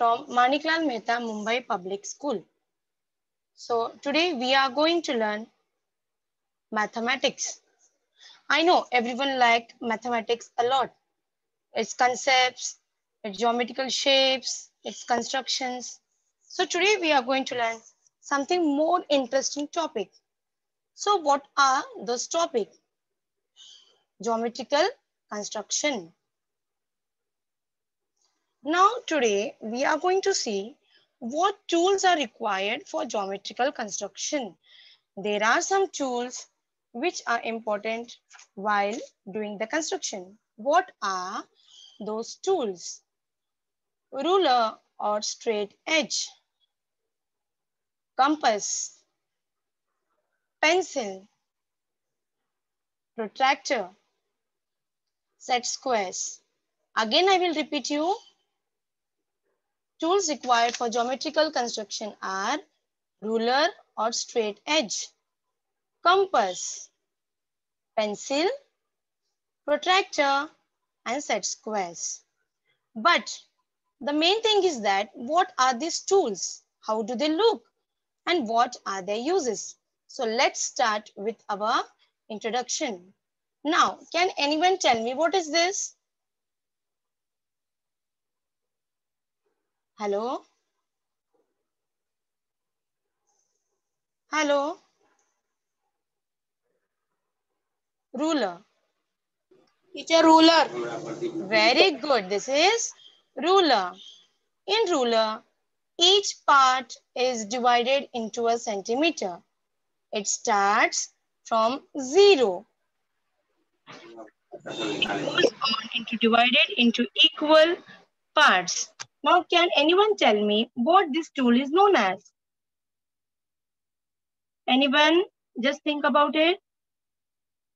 from Maniklal Mehta Mumbai Public School. So today we are going to learn mathematics. I know everyone liked mathematics a lot. Its concepts, its geometrical shapes, its constructions. So today we are going to learn something more interesting topic. So what are those topics? Geometrical construction. Now today we are going to see what tools are required for geometrical construction. There are some tools which are important while doing the construction. What are those tools? Ruler or straight edge, compass, pencil, protractor, set squares. Again, I will repeat you. Tools required for geometrical construction are ruler or straight edge, compass, pencil, protractor, and set squares. But the main thing is that what are these tools? How do they look? And what are their uses? So let's start with our introduction. Now, can anyone tell me what is this? Hello? Hello? Ruler. It's a ruler. Very good. This is ruler. In ruler, each part is divided into a centimeter. It starts from 0. It goes on into divided into equal parts. Now, can anyone tell me what this tool is known as? Anyone? Just think about it.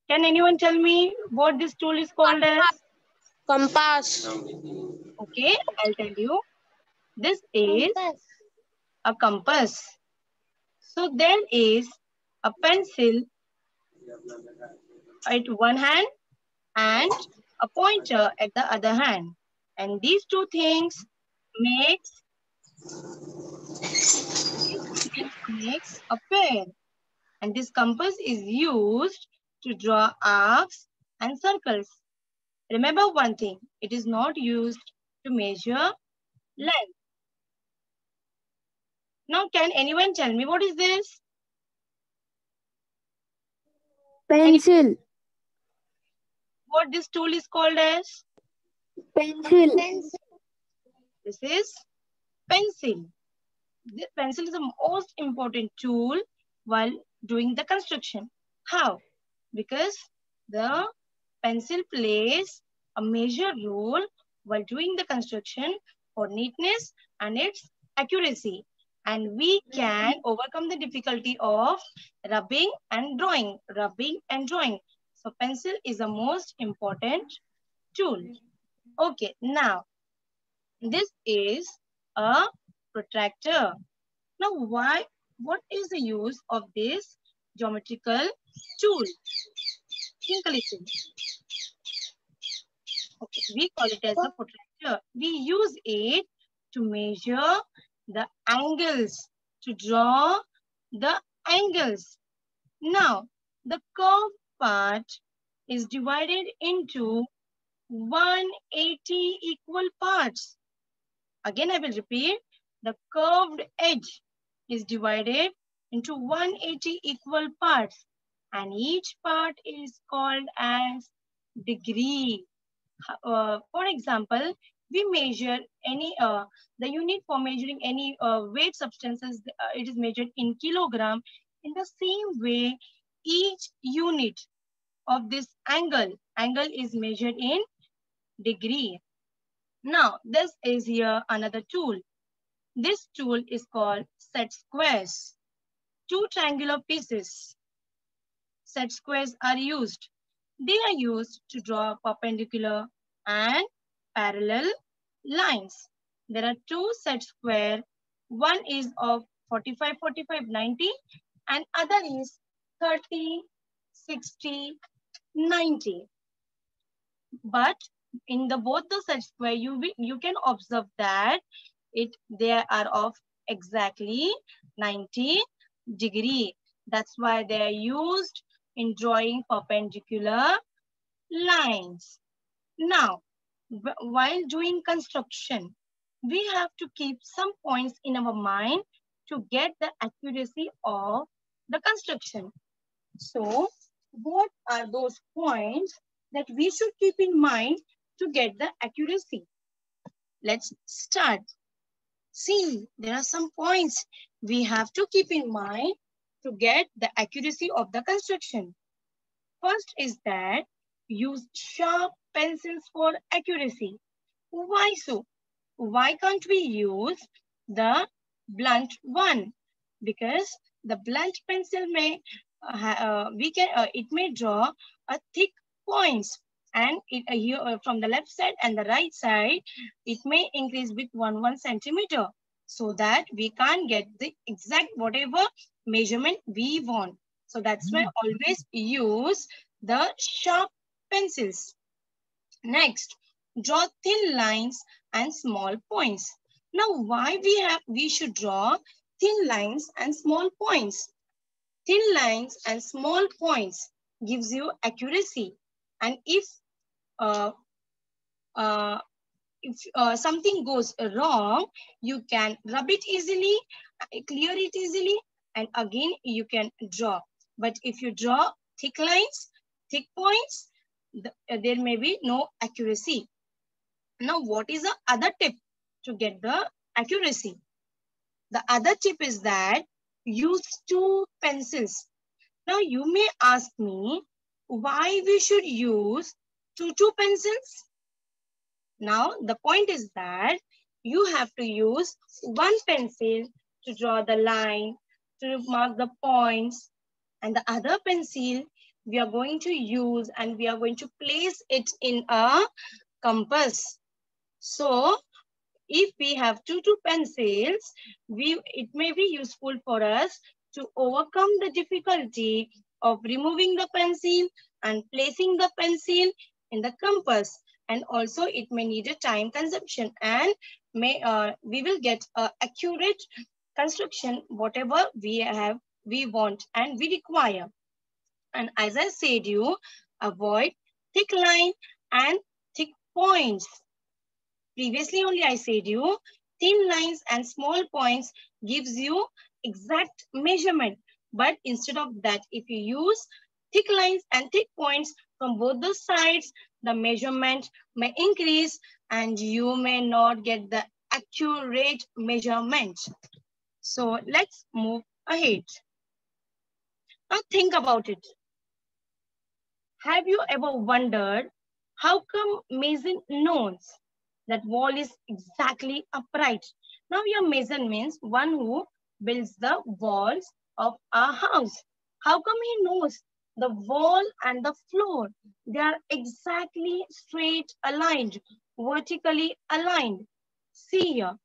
Can anyone tell me what this tool is called as? Compass. Okay, I'll tell you. This is a compass. So there is a pencil at one hand and a pointer at the other hand. And these two things makes a pair. And this compass is used to draw arcs and circles. Remember one thing, it is not used to measure length. Now, can anyone tell me what is this? Pencil. What this tool is called as? Pencil. This is pencil. This pencil is the most important tool while doing the construction. How? Because the pencil plays a major role while doing the construction for neatness and its accuracy. And we can overcome the difficulty of rubbing and drawing. So pencil is the most important tool. Okay, now this is a protractor. Now, what is the use of this geometrical tool? Think a little. Okay, we call it as a protractor. We use it to measure the angles, to draw the angles. Now, the curved part is divided into 180 equal parts. Again, I will repeat. The curved edge is divided into 180 equal parts, and each part is called as degree. For example, we measure any the unit for measuring any weight substances. It is measured in kilogram. In the same way, each unit of this angle is measured in degree. Now, this is here another tool. This tool is called set squares. Two triangular pieces, set squares, are used. They are used to draw perpendicular and parallel lines. There are two set square. One is of 45, 45, 90 and other is 30, 60, 90. But in the both the set square, you can observe that They are of exactly 90 degree. That's why they are used in drawing perpendicular lines. Now, while doing construction, we have to keep some points in our mind to get the accuracy of the construction. So, what are those points that we should keep in mind to get the accuracy? Let's start. See, there are some points we have to keep in mind to get the accuracy of the construction. First is that use sharp pencils for accuracy. Why so? Why can't we use the blunt one? Because the blunt pencil may it may draw a thick points, and here from the left side and the right side it may increase with 1 centimeter, so that we can't get the exact whatever measurement we want. So that's why always use the sharp pencils. Next, draw thin lines and small points. Now, why we should draw thin lines and small points? Thin lines and small points gives you accuracy. And if something goes wrong, you can rub it easily, clear it easily, and again you can draw. But if you draw thick lines, thick points, there may be no accuracy. Now, what is the other tip to get the accuracy? The other tip is that use 2 pencils. Now, you may ask me why we should use two pencils. Now, the point is that you have to use 1 pencil to draw the line, to mark the points, and the other pencil we are going to use and we are going to place it in a compass. So, if we have two pencils, it may be useful for us to overcome the difficulty of removing the pencil and placing the pencil in the compass. And also it may need a time consumption, and we will get accurate construction whatever we want and we require. And as I said, you avoid thick line and thick points. Previously only I said you thin lines and small points gives you exact measurement. But instead of that, if you use thick lines and thick points from both the sides, the measurement may increase and you may not get the accurate measurement. So let's move ahead. Now think about it. Have you ever wondered how come Mason knows that wall is exactly upright? Now your mason means one who builds the walls of a house. How come he knows the wall and the floor, they are exactly straight aligned, vertically aligned? See here.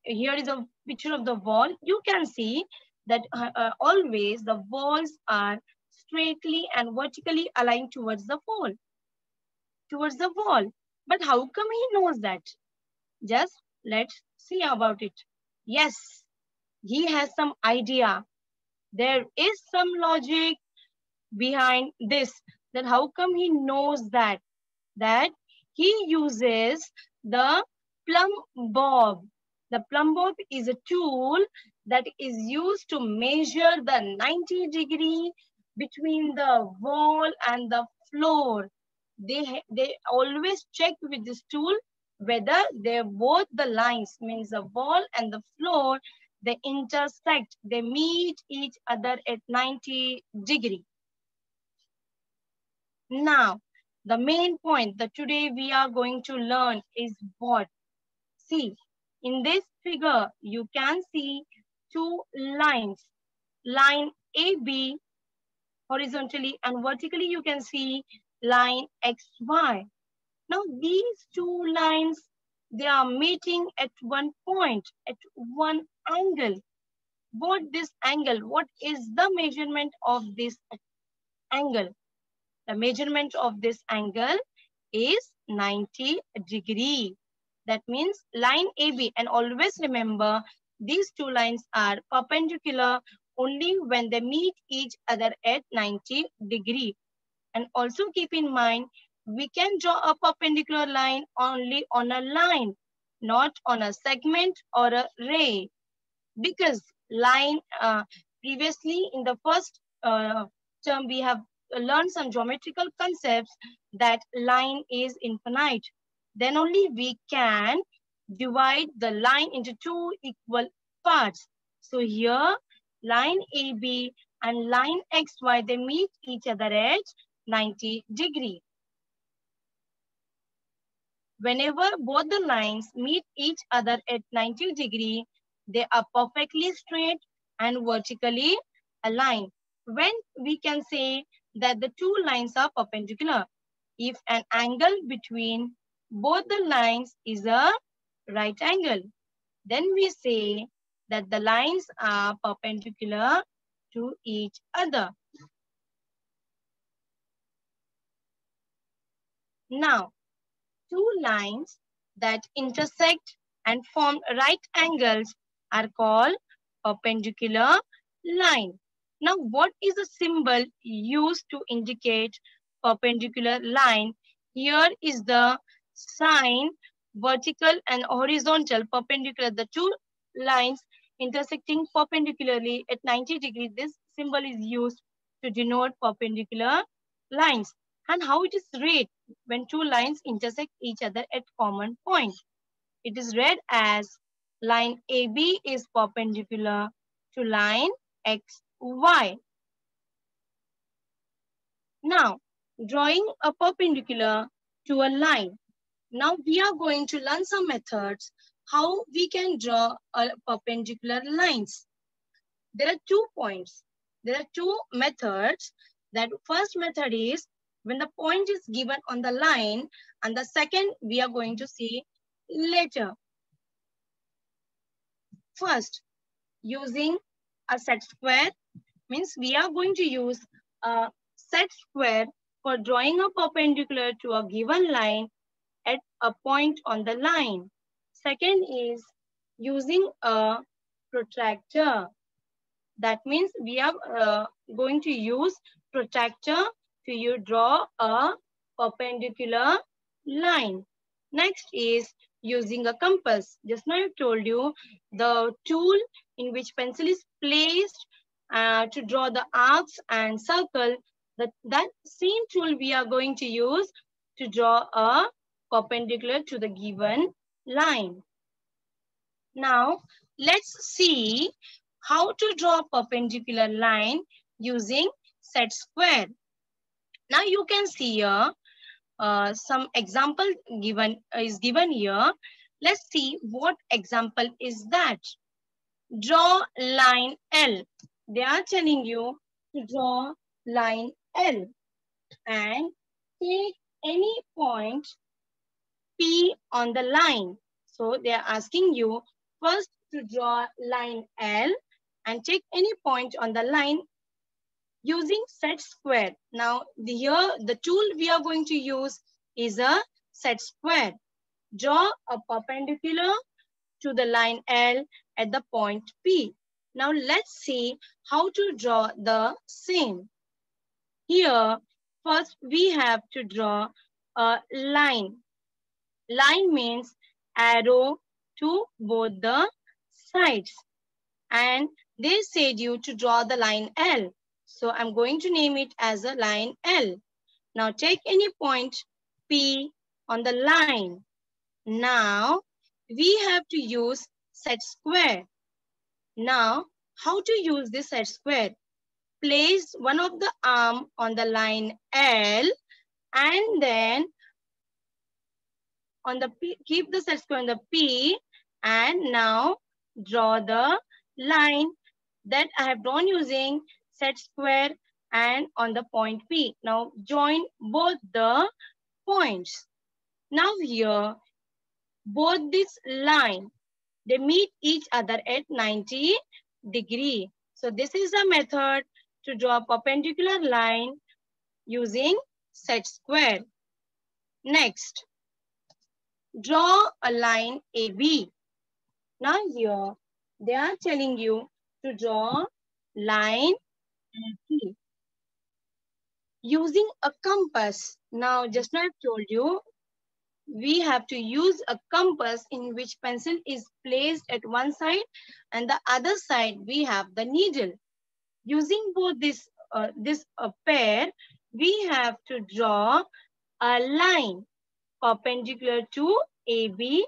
Here is a picture of the wall. You can see that always the walls are straightly and vertically aligned towards the wall. But how come he knows that? Just let's see about it. Yes, he has some idea. There is some logic behind this. That how come he knows that? That he uses the plumb bob. The plumb bob is a tool that is used to measure the 90 degree between the wall and the floor. They always check with this tool whether they're both the lines, means the wall and the floor, they intersect, they meet each other at 90 degree. Now, the main point that today we are going to learn is what? See, in this figure, you can see 2 lines. Line AB, horizontally and vertically, you can see line XY. Now, these 2 lines, they are meeting at one point, at one angle. What is the measurement of this angle? The measurement of this angle is 90 degree. That means line AB, and always remember these two lines are perpendicular only when they meet each other at 90 degree. And also keep in mind, we can draw a perpendicular line only on a line, not on a segment or a ray. Because line, previously in the first term, we have learned some geometrical concepts that line is infinite. Then only we can divide the line into two equal parts. So here, line AB and line XY, they meet each other at 90 degree. Whenever both the lines meet each other at 90 degree, they are perfectly straight and vertically aligned. When we can say that the two lines are perpendicular, if an angle between both the lines is a right angle, then we say that the lines are perpendicular to each other. Now, two lines that intersect and form right angles are called perpendicular line. Now, what is the symbol used to indicate perpendicular line? Here is the sign, vertical and horizontal perpendicular, the two lines intersecting perpendicularly at 90 degrees. This symbol is used to denote perpendicular lines. And how it is read when two lines intersect each other at common point? It is read as line AB is perpendicular to line XY. Now, drawing a perpendicular to a line. Now we are going to learn some methods how we can draw a perpendicular lines. There are 2 points. There are 2 methods. That first method is when the point is given on the line, and the second we are going to see later. First, using a set square, means we are going to use a set square for drawing a perpendicular to a given line at a point on the line. Second is using a protractor. That means we are going to use protractor to draw a perpendicular line. Next is using a compass. Just now I told you the tool in which pencil is placed to draw the arcs and circle. That same tool we are going to use to draw a perpendicular to the given line. Now let's see how to draw a perpendicular line using set square. Now you can see here some example is given here. Let's see what example is that. Draw line L. They are telling you to draw line L and take any point P on the line. So they are asking you first to draw line L and take any point on the line using set square. Now here the tool we are going to use is a set square. Draw a perpendicular to the line L at the point P. Now let's see how to draw the same. Here first we have to draw a line. Line means arrow to both the sides, and they said you to draw the line L. So I'm going to name it as a line L. Now take any point P on the line. Now we have to use set square. Now how to use this set square? Place one of the arm on the line L and then on the P, keep the set square on the P, and now draw the line that I have drawn using set square and on the point P. Now join both the points. Now here, both this line, they meet each other at 90 degree. So this is a method to draw a perpendicular line using set square. Next, draw a line AB. Now here, they are telling you to draw line AB using a compass. Now, just now I've told you, we have to use a compass in which pencil is placed at one side and the other side we have the needle. Using both this pair, we have to draw a line perpendicular to AB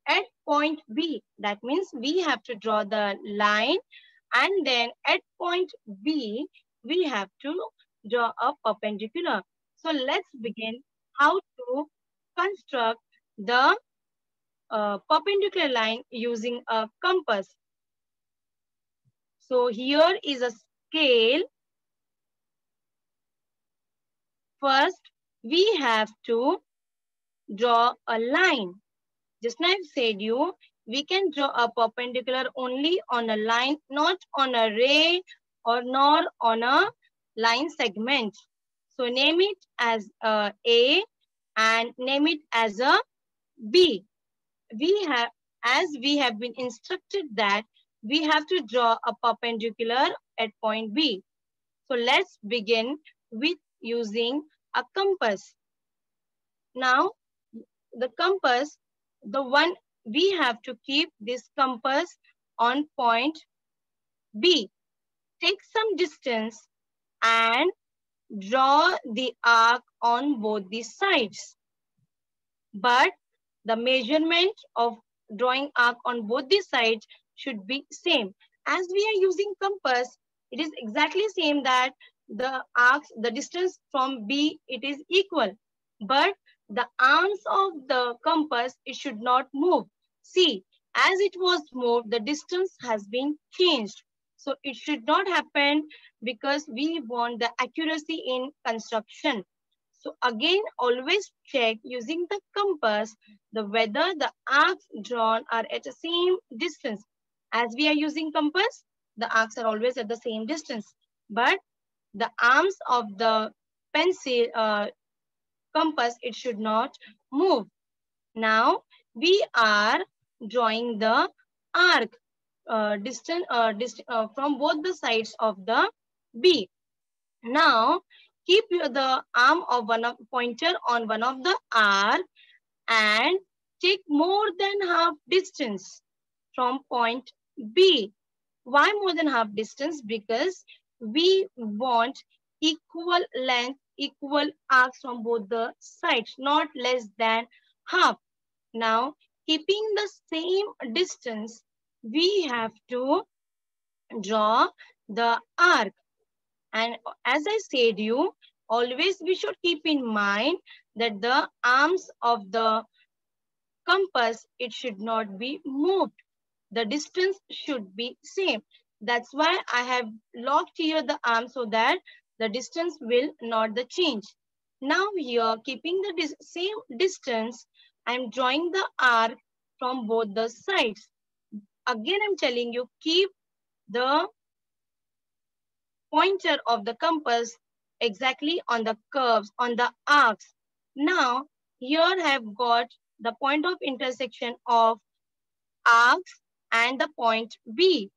at point B. That means we have to draw the line and then at point B, we have to draw a perpendicular. So let's begin how to construct the perpendicular line using a compass. So here is a scale. First, we have to draw a line. Just now I've said you, we can draw a perpendicular only on a line, not on a ray or nor on a line segment. So name it as a and name it as a B. As we have been instructed that we have to draw a perpendicular at point B. So let's begin with using a compass. Now, the compass, the one we have to keep this compass on point B. Take some distance and draw the arc on both the sides. But the measurement of drawing arc on both the sides should be same. As we are using compass, it is exactly same that the arcs, the distance from B, it is equal. But the arms of the compass, it should not move. See, as it was moved, the distance has been changed. So it should not happen because we want the accuracy in construction. So again, always check using the compass whether the arcs drawn are at the same distance. As we are using compass, the arcs are always at the same distance. But the arms of the pencil compass, it should not move. Now we are drawing the arc distance from both the sides of the B. Now keep the arm of pointer on one of the arc and take more than half distance from point B. Why more than half distance? Because we want equal length, equal arcs from both the sides, not less than half. Now, keeping the same distance, we have to draw the arc. And as I said you, always we should keep in mind that the arms of the compass, it should not be moved. The distance should be same. That's why I have locked here the arm so that the distance will not change. Now here, keeping the same distance, I'm drawing the arc from both the sides. Again, I'm telling you, keep the pointer of the compass exactly on the curves, on the arcs. Now, here I have got the point of intersection of arcs and the point B.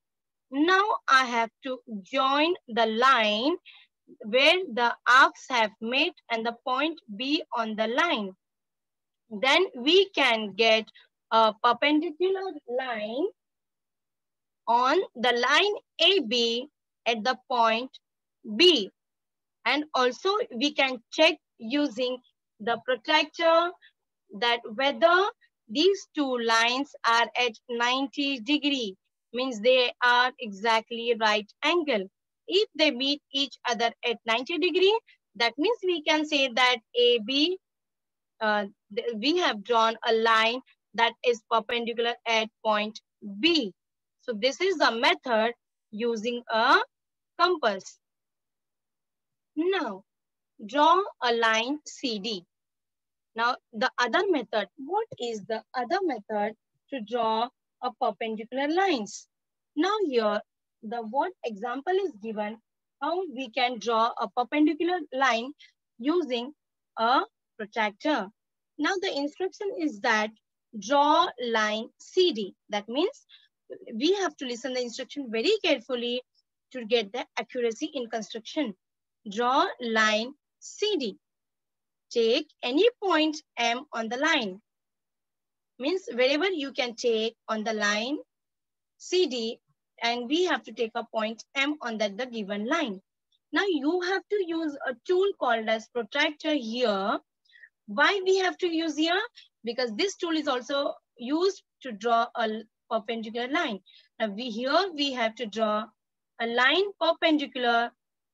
Now I have to join the line where the arcs have met and the point B on the line. Then we can get a perpendicular line on the line AB at the point B. And also we can check using the protractor that whether these two lines are at 90 degree, means they are exactly right angle. If they meet each other at 90 degree, that means we can say that AB, we have drawn a line that is perpendicular at point B. So this is the method using a compass. Now, draw a line CD. Now, the other method, what is the other method to draw a perpendicular lines? Now here, the what example is given, how we can draw a perpendicular line using a protractor. Now the instruction is that draw line CD. That means we have to listen the instruction very carefully to get the accuracy in construction. Draw line CD. Take any point M on the line. Means wherever you can take on the line CD, and we have to take a point M on that the given line. Now you have to use a tool called as protractor here. Why we have to use here? Because this tool is also used to draw a perpendicular line. Now we have to draw a line perpendicular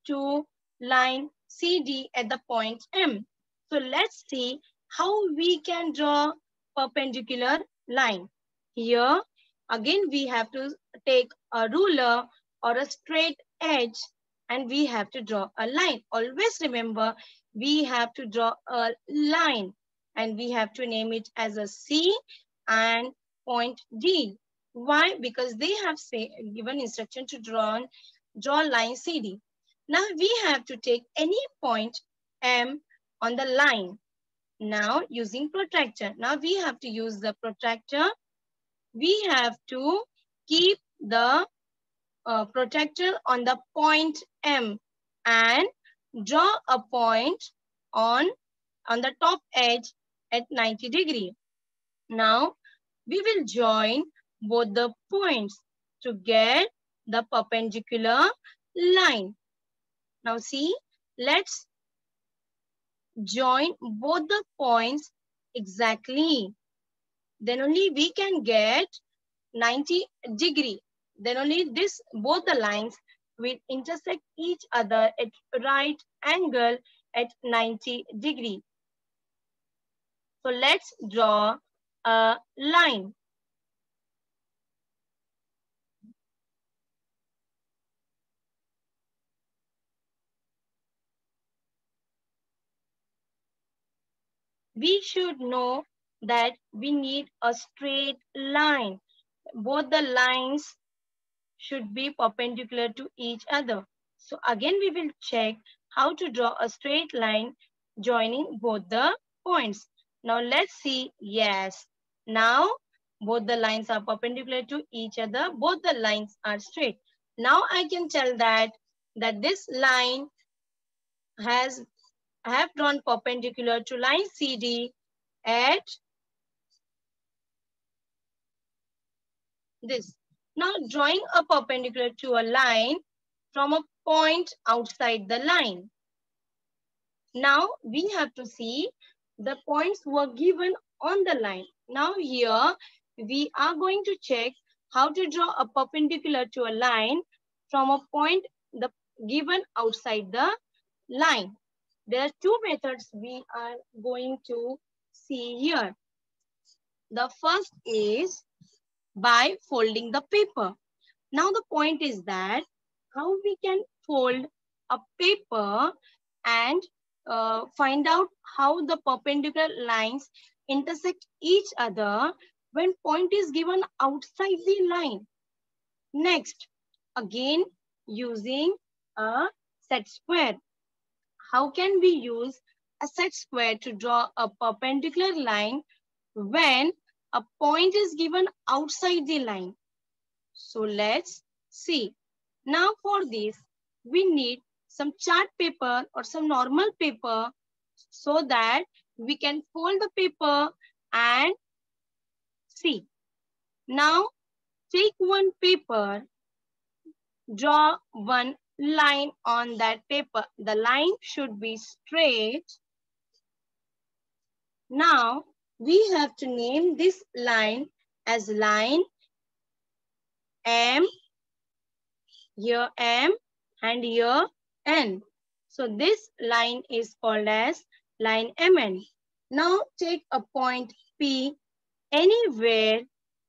to line CD at the point M. So let's see how we can draw perpendicular line. Here again we have to take a ruler or a straight edge and we have to draw a line. Always remember, we have to draw a line and we have to name it as a C and point D. Why? Because they have given instruction to draw line CD. Now we have to take any point M on the line. Now using protractor. Now we have to use the protractor. We have to keep the protractor on the point M and draw a point on the top edge at 90 degree. Now we will join both the points to get the perpendicular line. Now see, let's join both the points exactly. Then only we can get 90 degree. Then only both the lines will intersect each other at right angle at 90 degree. So let's draw a line. We should know that we need a straight line. Both the lines should be perpendicular to each other. So again, we will check how to draw a straight line joining both the points. Now let's see. Yes. Now both the lines are perpendicular to each other. Both the lines are straight. Now I can tell that this line I have drawn perpendicular to line CD at this. Now drawing a perpendicular to a line from a point outside the line. Now we have to see the points were given on the line. Now here we are going to check how to draw a perpendicular to a line from a point given outside the line. There are two methods we are going to see here. The first is by folding the paper. Now the point is that how we can fold a paper and find out how the perpendicular lines intersect each other when point is given outside the line. Next, again using a set square. How can we use a set square to draw a perpendicular line when a point is given outside the line? So let's see. Now for this, we need some chart paper or some normal paper so that we can fold the paper and see. Now take one paper, draw one line on that paper. The line should be straight. Now we have to name this line as line M, here M and here N. So this line is called as line MN. Now take a point P anywhere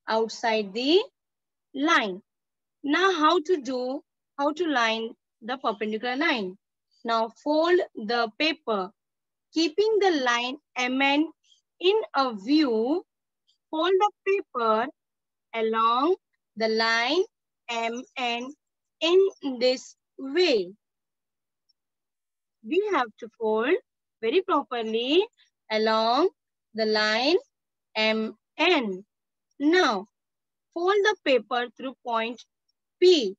outside the line. Now how to line the perpendicular line? Now fold the paper, keeping the line MN in a view, fold the paper along the line MN in this way. We have to fold very properly along the line MN N. Now, fold the paper through point P.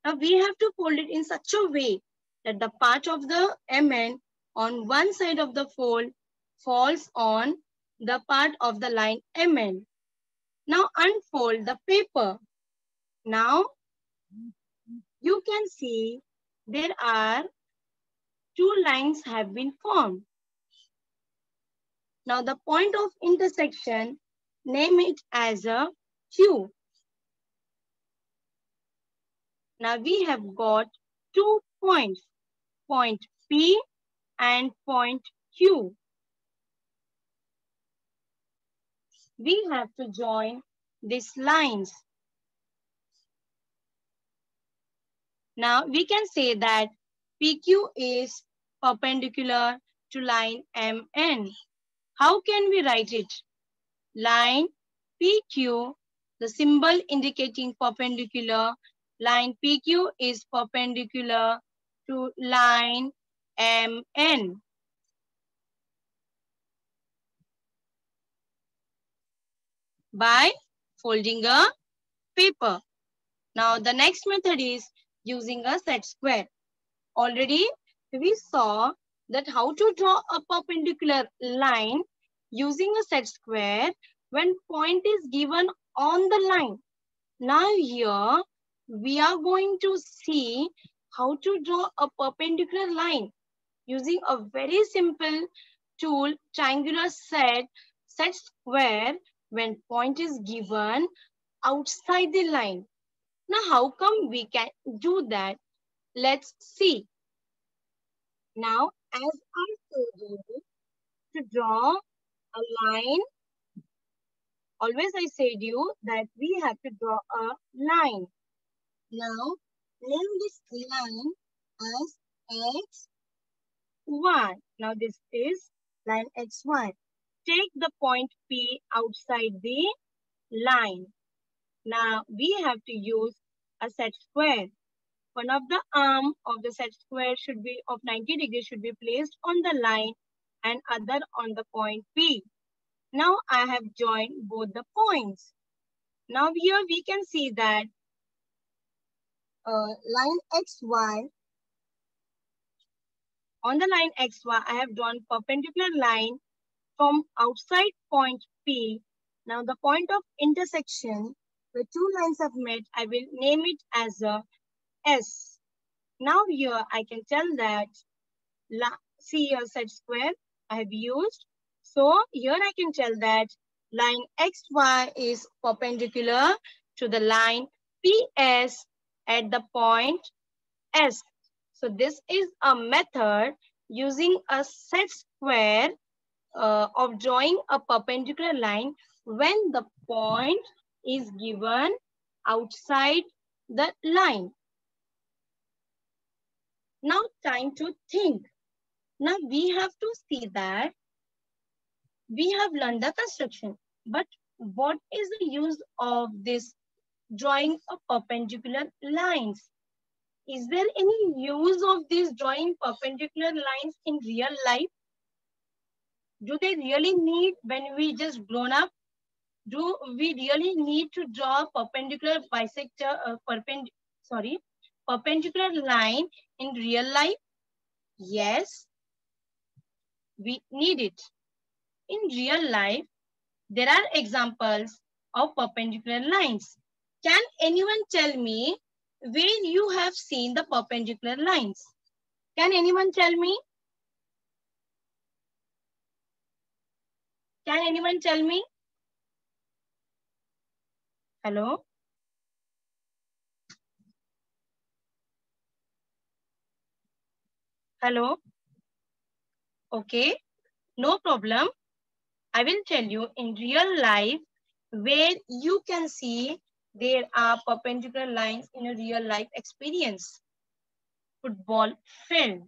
Now, we have to fold it in such a way that the part of the MN on one side of the fold falls on the part of the line MN. Now, unfold the paper. Now, you can see there are two lines have been formed. Now, the point of intersection, name it as a Q. Now, we have got 2 points, point P and point Q. We have to join these lines. Now, we can say that PQ is perpendicular to line MN. How can we write it? Line PQ, the symbol indicating perpendicular, line PQ is perpendicular to line MN. By folding a paper. Now, the next method is using a set square. Already we saw that how to draw a perpendicular line using a set square when point is given on the line. Now here we are going to see how to draw a perpendicular line using a very simple tool, triangular set square when point is given outside the line. Now how come we can do that? Let's see. Now, as I told you, to draw a line, always I said you that we have to draw a line. Now, name this line as X1. Now, this is line X1. Take the point P outside the line. Now, we have to use a set square. One of the arm of the set square should be of 90 degrees should be placed on the line and other on the point P. Now I have joined both the points. Now here we can see that line XY, on the line XY, I have drawn perpendicular line from outside point P. Now the point of intersection where two lines have met, I will name it as a S. Now here I can tell that, see a set square I have used. So here I can tell that line XY is perpendicular to the line PS at the point S. So this is a method using a set square of drawing a perpendicular line when the point is given outside the line. Now time to think. Now we have to see that we have learned the construction, but what is the use of this drawing a perpendicular lines? Is there any use of this drawing perpendicular lines in real life? Do they really need, when we just grown up, do we really need to draw perpendicular perpendicular line in real life? Yes, we need it. In real life, there are examples of perpendicular lines. Can anyone tell me where you have seen the perpendicular lines? Can anyone tell me? Can anyone tell me? Hello? Hello? Okay, no problem. I will tell you in real life where you can see there are perpendicular lines in a real life experience. Football field.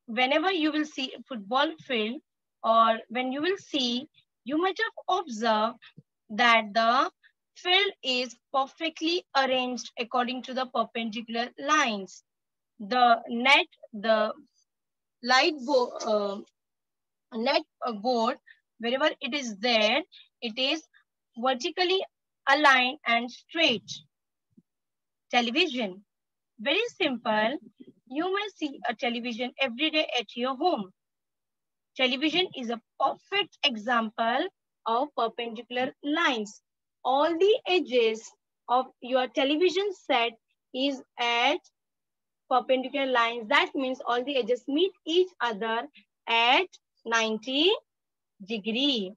Whenever you will see a football field, or when you will see, you might have observed that the field is perfectly arranged according to the perpendicular lines. The net, the light board, wherever it is there, It is vertically aligned and straight. Television. Very simple. You may see a television every day at your home. Television is a perfect example of perpendicular lines. All the edges of your television set is at perpendicular lines. That means all the edges meet each other at 90 degree.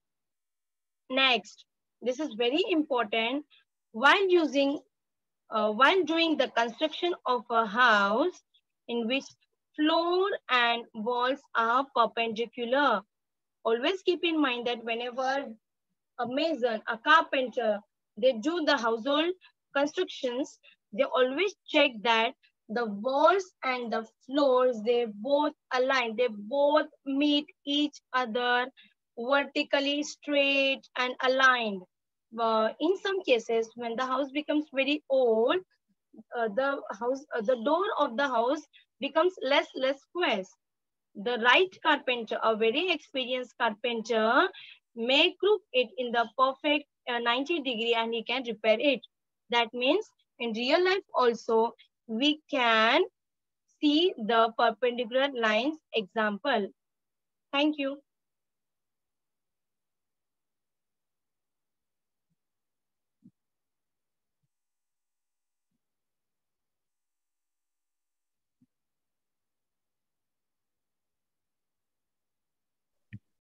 Next, this is very important. While doing the construction of a house in which floor and walls are perpendicular, always keep in mind that whenever a mason, a carpenter, they do the household constructions, they always check that the walls and the floors, they both align, they both meet each other vertically straight and aligned. In some cases, when the house becomes very old, the door of the house becomes less squares. The right carpenter, a very experienced carpenter, may crook it in the perfect 90 degree and he can repair it. That means in real life also, we can see the perpendicular lines example. Thank you.